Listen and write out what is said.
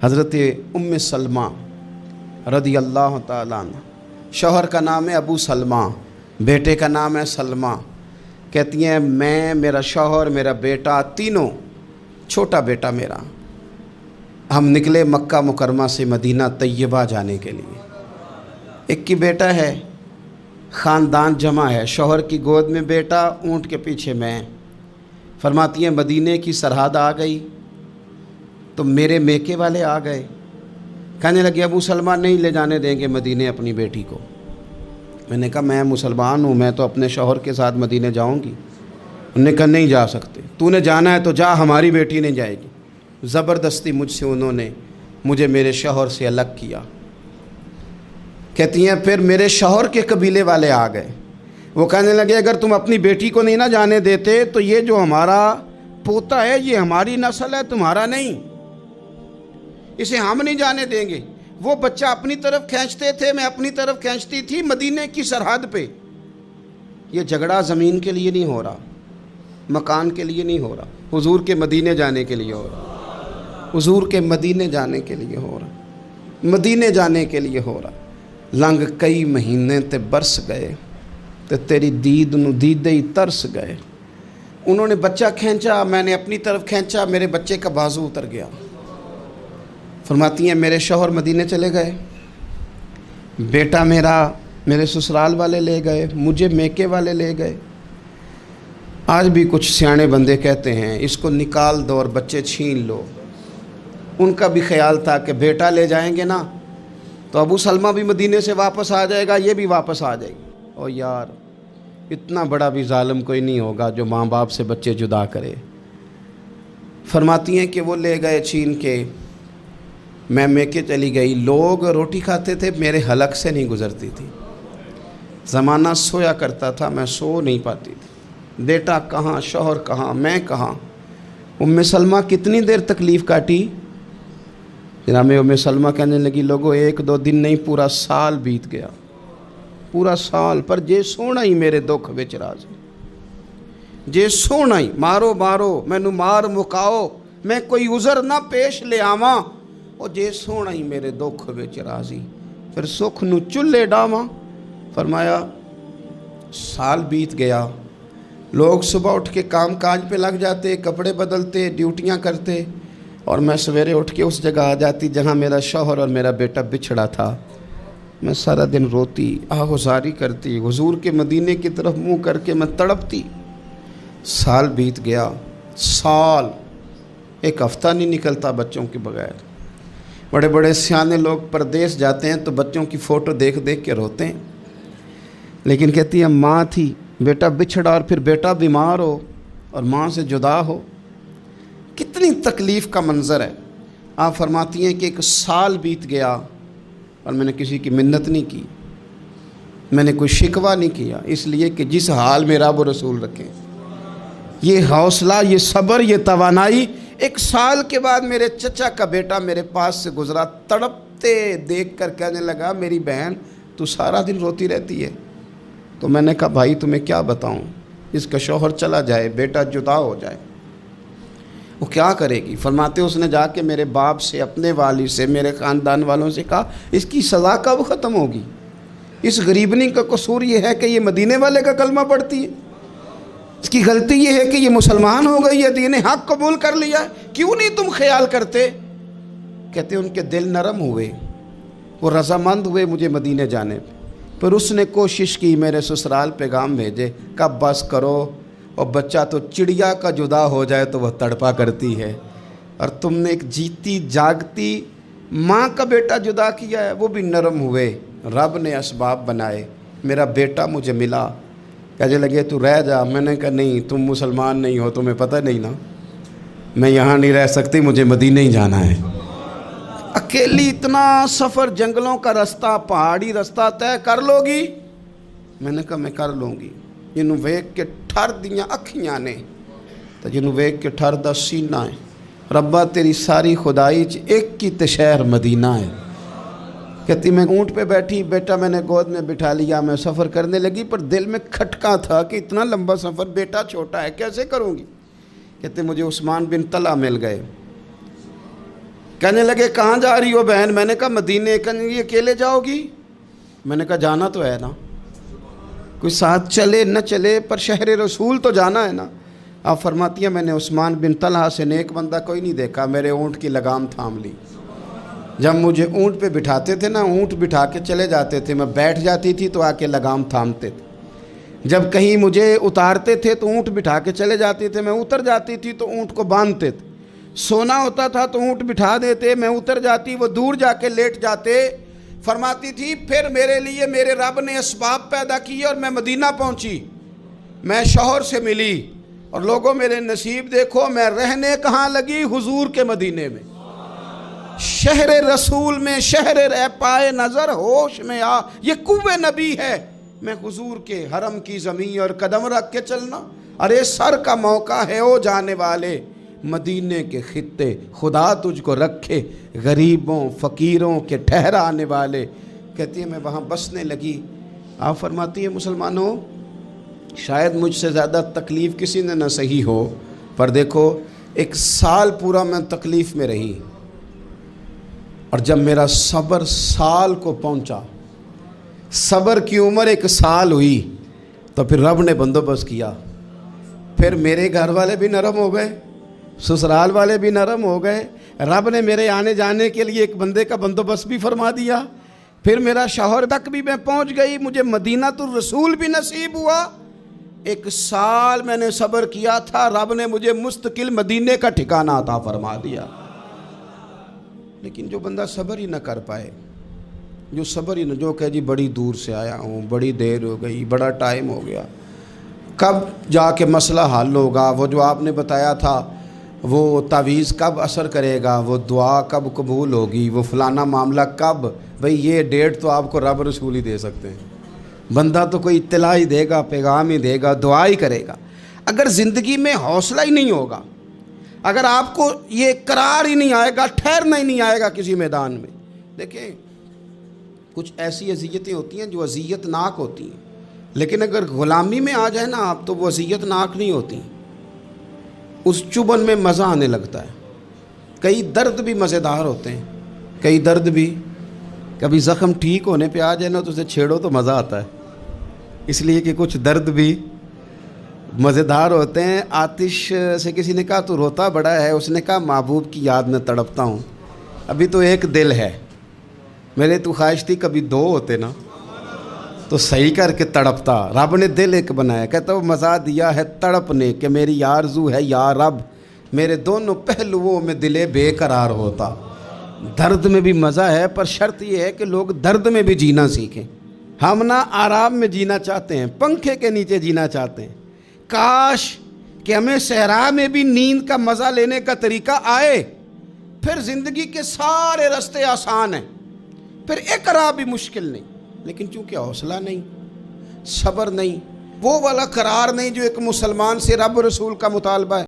حضرت ام سلمہ رضی اللہ تعالیٰ عنہ، شوہر کا نام ہے ابو سلمہ، بیٹے کا نام ہے سلمہ۔ کہتی ہیں میں، میرا شوہر، میرا بیٹا، تینوں، چھوٹا بیٹا میرا، ہم نکلے مکہ مکرمہ سے مدینہ طیبہ جانے کے لیے۔ ایک کی بیٹا ہے، خاندان جمع ہے، شوہر کی گود میں بیٹا، اونٹ کے پیچھے میں۔ فرماتی ہیں مدینے کی سرحد آ گئی تو میرے میکے والے آ گئے، کہنے لگے ابو سلمہ نہیں لے جانے دیں گے مدینے اپنی بیٹی کو۔ میں نے کہا میں مسلمان ہوں، میں تو اپنے شوہر کے ساتھ مدینے جاؤں گی۔ انہوں نے کہا نہیں جا سکتے، تو نے جانا ہے تو جا، ہماری بیٹی نہیں جائے گی۔ زبردستی مجھ سے انہوں نے مجھے میرے شوہر سے الگ کیا۔ کہتی ہیں پھر میرے شوہر کے قبیلے والے آ گئے، وہ کہنے لگے اگر تم اپنی بیٹی کو نہیں نہ جانے دیتے تو یہ جو ہمارا پوتا ہے یہ ہماری نسل ہے، تمہارا نہیں، اسے ہم نہیں جانے دیں گے۔ وہ بچہ اپنی طرف کھینچتے تھے، میں اپنی طرف کھینچتی تھی، مدینے کی سرحد پہ۔ یہ جھگڑا زمین کے لیے نہیں ہو رہا، مکان کے لیے نہیں ہو رہا، حضور کے مدینے جانے کے لیے ہو رہا، حضور کے مدینے جانے کے لیے ہو رہا، مدینے جانے کے لیے ہو رہا۔ لنگ کئی مہینے تے برس گئے تے تیری دید نو دیدے ہی ترس گئے۔ انہوں نے بچہ کھینچا، میں نے اپنی طرف کھینچا، میرے بچے کا بازو اتر گیا۔ فرماتی ہیں میرے شوہر مدینے چلے گئے، بیٹا میرا میرے سسرال والے لے گئے، مجھے میکے والے لے گئے۔ آج بھی کچھ سیانے بندے کہتے ہیں اس کو نکال دو اور بچے چھین لو۔ ان کا بھی خیال تھا کہ بیٹا لے جائیں گے نا تو ابو سلمہ بھی مدینے سے واپس آ جائے گا، یہ بھی واپس آ جائے گی۔ اور یار اتنا بڑا بھی ظالم کوئی نہیں ہوگا جو ماں باپ سے بچے جدا کرے۔ فرماتی ہیں کہ وہ لے گئے چھین کے، میں میکے چلی گئی۔ لوگ روٹی کھاتے تھے، میرے حلق سے نہیں گزرتی تھی۔ زمانہ سویا کرتا تھا، میں سو نہیں پاتی تھی۔ بیٹا کہاں، شوہر کہاں، میں کہاں۔ ام سلمہ کتنی دیر تکلیف کاٹی؟ جناب ام سلمہ کہنے لگی لوگو ایک دو دن نہیں، پورا سال بیت گیا، پورا سال، پر جے سونا ہی میرے دکھ وچ راضی، جے سونا ہی مارو مارو مینو مار مکاؤ، میں کوئی عذر نہ پیش لے آواں، او جے سونا ہی میرے دکھ وچ راضی، پھر سکھ نو چلے ڈاواں۔ فرمایا سال بیت گیا، لوگ صبح اٹھ کے کام کاج پہ لگ جاتے، کپڑے بدلتے، ڈیوٹیاں کرتے، اور میں سویرے اٹھ کے اس جگہ آ جاتی جہاں میرا شوہر اور میرا بیٹا بچھڑا تھا۔ میں سارا دن روتی، آہوزاری کرتی، حضور کے مدینے کی طرف منہ کر کے میں تڑپتی۔ سال بیت گیا، سال، ایک ہفتہ نہیں نکلتا بچوں کے بغیر۔ بڑے بڑے سیانے لوگ پردیس جاتے ہیں تو بچوں کی فوٹو دیکھ دیکھ کے روتے ہیں، لیکن کہتی ہے ماں تھی، بیٹا بچھڑا اور پھر بیٹا بیمار ہو اور ماں سے جدا ہو، کتنی تکلیف کا منظر ہے۔ آپ فرماتی ہیں کہ ایک سال بیت گیا اور میں نے کسی کی منت نہیں کی، میں نے کوئی شکوہ نہیں کیا، اس لیے کہ جس حال میں رب و رسول رکھیں۔ یہ حوصلہ، یہ صبر، یہ توانائی۔ ایک سال کے بعد میرے چچا کا بیٹا میرے پاس سے گزرا، تڑپتے دیکھ کر کہنے لگا میری بہن تو سارا دن روتی رہتی ہے۔ تو میں نے کہا بھائی تمہیں کیا بتاؤں، اس کا شوہر چلا جائے، بیٹا جدا ہو جائے، وہ کیا کرے گی؟ فرماتے اس نے جا کے میرے باپ سے، اپنے والد سے، میرے خاندان والوں سے کہا اس کی سزا کب ختم ہوگی؟ اس غریبنی کا قصور یہ ہے کہ یہ مدینے والے کا کلمہ پڑھتی ہے، اس کی غلطی یہ ہے کہ یہ مسلمان ہو گئی ہے، دین حق قبول کر لیا ہے، کیوں نہیں تم خیال کرتے؟ کہتے ان کے دل نرم ہوئے، وہ رضامند ہوئے مجھے مدینے جانے پہ۔ پھر اس نے کوشش کی میرے سسرال پیغام بھیجے، کب بس کرو، اور بچہ تو چڑیا کا جدا ہو جائے تو وہ تڑپا کرتی ہے، اور تم نے ایک جیتی جاگتی ماں کا بیٹا جدا کیا ہے۔ وہ بھی نرم ہوئے، رب نے اسباب بنائے، میرا بیٹا مجھے ملا۔ کہنے لگے تو رہ جا، میں نے کہا نہیں، تم مسلمان نہیں ہو، تمہیں پتہ نہیں نا، میں یہاں نہیں رہ سکتی، مجھے مدینے ہی جانا ہے۔ اکیلی اتنا سفر، جنگلوں کا رستہ، پہاڑی رستہ طے کر لو گی؟ میں نے کہا میں کر لوں گی۔ جنوں ویکھ کے ٹھر دیاں اکھیاں نے تو جنوں ویکھ کے ٹھر دا سینہ ہے، ربا تیری ساری خدائی چ ایک کی تے شہر مدینہ ہے۔ کہتی میں اونٹ پہ بیٹھی، بیٹا میں نے گود میں بٹھا لیا، میں سفر کرنے لگی، پر دل میں کھٹکا تھا کہ اتنا لمبا سفر، بیٹا چھوٹا ہے، کیسے کروں گی؟ کہتے مجھے عثمان بن طلحہ مل گئے، کہنے لگے کہاں جا رہی ہو بہن؟ میں نے کہا مدینے۔ کہنے لگے اکیلے جاؤ گی؟ میں نے کہا جانا تو ہے نا، کوئی ساتھ چلے نہ چلے پر شہر رسول تو جانا ہے نا۔ آپ فرماتی ہیں میں نے عثمان بن طلحہ سے نیک بندہ کوئی نہیں دیکھا، میرے اونٹ کی لگام تھام لی۔ جب مجھے اونٹ پہ بٹھاتے تھے نا، اونٹ بٹھا کے چلے جاتے تھے، میں بیٹھ جاتی تھی تو آ کے لگام تھامتے تھے۔ جب کہیں مجھے اتارتے تھے تو اونٹ بٹھا کے چلے جاتے تھے، میں اتر جاتی تھی تو اونٹ کو باندھتے تھے۔ سونا ہوتا تھا تو اونٹ بٹھا دیتے، میں اتر جاتی، وہ دور جا کے لیٹ جاتے۔ فرماتی تھی پھر میرے لیے میرے رب نے اسباب پیدا کیے اور میں مدینہ پہنچی، میں شوہر سے ملی، اور لوگوں میرے نصیب دیکھو، میں رہنے کہاں لگی؟ حضور کے مدینے میں، شہر رسول میں، شہر اے پائے نظر ہوش میں آ، یہ کوہ نبی ہے، میں حضور کے حرم کی زمین اور قدم رکھ کے چلنا۔ ارے سر کا موقع ہے او جانے والے، مدینے کے خطے خدا تجھ کو رکھے، غریبوں فقیروں کے ٹھہرانے والے۔ کہتی ہے میں وہاں بسنے لگی۔ آپ فرماتی ہیں مسلمانوں شاید مجھ سے زیادہ تکلیف کسی نے نہ سہی ہو، پر دیکھو 1 سال پورا میں تکلیف میں رہی، اور جب میرا صبر سال کو پہنچا، صبر کی عمر 1 سال ہوئی، تو پھر رب نے بندوبست کیا۔ پھر میرے گھر والے بھی نرم ہو گئے، سسرال والے بھی نرم ہو گئے، رب نے میرے آنے جانے کے لیے ایک بندے کا بندوبست بھی فرما دیا۔ پھر میرا شوہر تک بھی میں پہنچ گئی، مجھے مدینہ الرسول بھی نصیب ہوا۔ 1 سال میں نے صبر کیا تھا، رب نے مجھے مستقل مدینے کا ٹھکانہ عطا فرما دیا۔ لیکن جو بندہ صبر ہی نہ کر پائے، جو صبر ہی نہ، جو کہ جی بڑی دور سے آیا ہوں، بڑی دیر ہو گئی، بڑا ٹائم ہو گیا، کب جا کے مسئلہ حل ہوگا؟ وہ جو آپ نے بتایا تھا وہ تعویذ کب اثر کرے گا؟ وہ دعا کب قبول ہوگی؟ وہ فلانا معاملہ کب؟ بھئی یہ ڈیٹ تو آپ کو رب رسول ہی دے سکتے ہیں، بندہ تو کوئی اطلاع ہی دے گا، پیغام ہی دے گا، دعا ہی کرے گا۔ اگر زندگی میں حوصلہ ہی نہیں ہوگا، اگر آپ کو یہ قرار ہی نہیں آئے گا، ٹھہرنا ہی نہیں آئے گا کسی میدان میں۔ دیکھیں کچھ ایسی اذیتیں ہوتی ہیں جو اذیت ناک ہوتی ہیں، لیکن اگر غلامی میں آ جائے نا آپ تو وہ اذیت ناک نہیں ہوتی، اس چبھن میں مزہ آنے لگتا ہے۔ کئی درد بھی مزیدار ہوتے ہیں، کئی درد بھی، کبھی زخم ٹھیک ہونے پہ آ جائے نا تو اسے چھیڑو تو مزہ آتا ہے، اس لیے کہ کچھ درد بھی مزیدار ہوتے ہیں۔ آتش سے کسی نے کہا تو روتا بڑا ہے، اس نے کہا محبوب کی یاد میں تڑپتا ہوں، ابھی تو 1 دل ہے، میرے تو خواہش تھی کبھی 2 ہوتے نا تو صحیح کر کے تڑپتا۔ رب نے دل 1 بنایا، کہتا وہ مزہ دیا ہے تڑپ نے کہ میری آرزو ہے یا رب، میرے دونوں پہلوؤں میں دل بے قرار ہوتا۔ درد میں بھی مزہ ہے، پر شرط یہ ہے کہ لوگ درد میں بھی جینا سیکھیں۔ ہم نہ آرام میں جینا چاہتے ہیں، پنکھے کے نیچے جینا چاہتے ہیں، کاش کہ ہمیں صحرا میں بھی نیند کا مزہ لینے کا طریقہ آئے، پھر زندگی کے سارے راستے آسان ہیں، پھر اقرا بھی مشکل نہیں۔ لیکن چونکہ حوصلہ نہیں، صبر نہیں، وہ والا قرار نہیں جو ایک مسلمان سے رب رسول کا مطالبہ ہے۔